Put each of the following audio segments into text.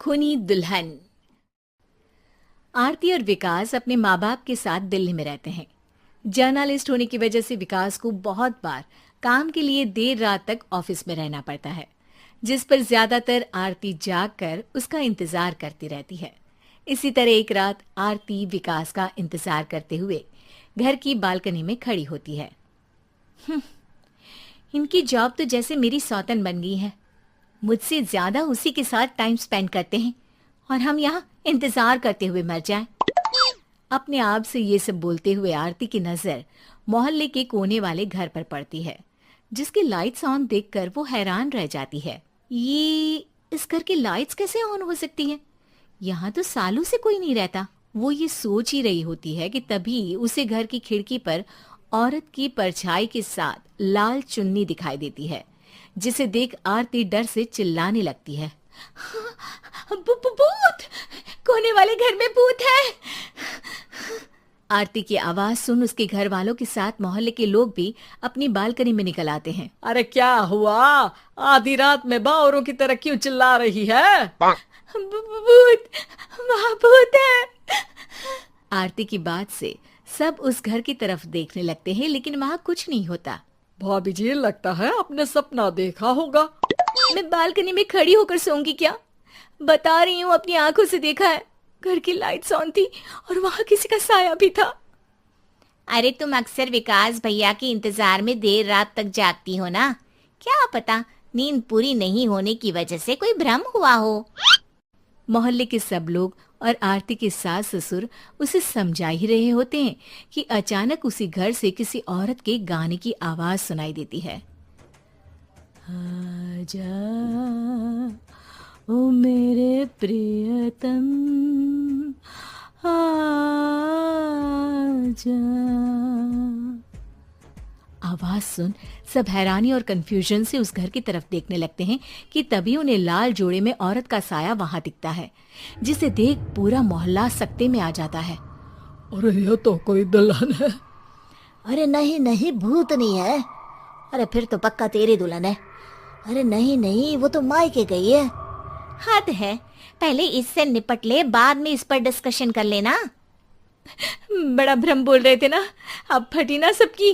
खूनी दुल्हन। आरती और विकास अपने माँ बाप के साथ दिल्ली में रहते हैं। जर्नलिस्ट होने की वजह से विकास को बहुत बार काम के लिए देर रात तक ऑफिस में रहना पड़ता है, जिस पर ज्यादातर आरती जागकर उसका इंतजार करती रहती है। इसी तरह एक रात आरती विकास का इंतजार करते हुए घर की बालकनी में खड़ी होती है। इनकी जॉब तो जैसे मेरी सौतन बन गई है। मुझसे ज्यादा उसी के साथ टाइम स्पेंड करते हैं और हम यहाँ इंतजार करते हुए मर जाएं। अपने आप से ये सब बोलते हुए आरती की नजर मोहल्ले के कोने वाले घर पर पड़ती है, जिसकी लाइट्स ऑन देखकर वो हैरान रह जाती है। ये इस घर की लाइट्स कैसे ऑन हो सकती हैं? यहाँ तो सालों से कोई नहीं रहता। वो ये सोच ही रही होती है कि तभी उसे घर की खिड़की पर औरत की परछाई के साथ लाल चुन्नी दिखाई देती है, जिसे देख आरती डर से चिल्लाने लगती है। भूत! कोने वाले घर में भूत है! आरती की आवाज सुन उसके घर वालों के साथ मोहल्ले के लोग भी अपनी बालकनी में निकल आते हैं। अरे क्या हुआ? आधी रात में बावरों की तरह क्यों चिल्ला रही है? भूत! वहाँ भूत है! आरती की बात से सब उस घर की तरफ देखने लगते हैं, लेकिन वहाँ कुछ नहीं होता। भाभी जी, लगता है आपने सपना देखा होगा। मैं बालकनी में खड़ी होकर सोऊंगी क्या? बता रही हूँ, अपनी आंखों से देखा है। घर की लाइट्स ऑन थी और वहाँ किसी का साया भी था। अरे तुम अक्सर विकास भैया के इंतजार में देर रात तक जागती हो ना? क्या पता नींद पूरी नहीं होने की वजह से कोई भ्रम हुआ हो। मोहल्ले के सब लोग और आरती के सास ससुर उसे समझा ही रहे होते हैं कि अचानक उसी घर से किसी औरत के गाने की आवाज सुनाई देती है। आजा ओ मेरे प्रियतम, आजा। आवाज सुन सब हैरानी और कंफ्यूजन से उस घर की तरफ देखने लगते हैं कि तभी उन्हें लाल जोड़े में औरत का साया वहां दिखता है, जिसे देख पूरा मोहल्ला सकते में आ जाता है। अरे ये तो कोई दुल्हन है। अरे नहीं नहीं, भूत नहीं है। अरे फिर तो पक्का तेरी दुल्हन है। अरे नहीं नहीं, वो तो मायके गई है। हद है, पहले इससे निपट ले, बाद में इस पर डिस्कशन कर लेना। बड़ा भ्रम बोल रहे थे ना, अब फटी ना सबकी।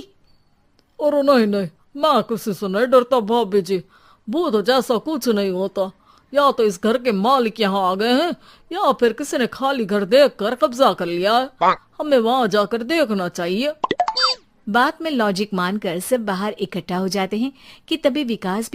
और नहीं नहीं, मैं किसी से नहीं डरता भाभी जी। भूत जैसा कुछ नहीं होता। या तो इस घर के मालिक यहाँ आ गए हैं, या फिर किसी ने खाली घर देख कर कब्जा कर लिया है। हमें वहां जाकर देखना चाहिए। बात में लॉजिक मानकर सब बाहर इकट्ठा हो जाते हैं कि तभी विकास भी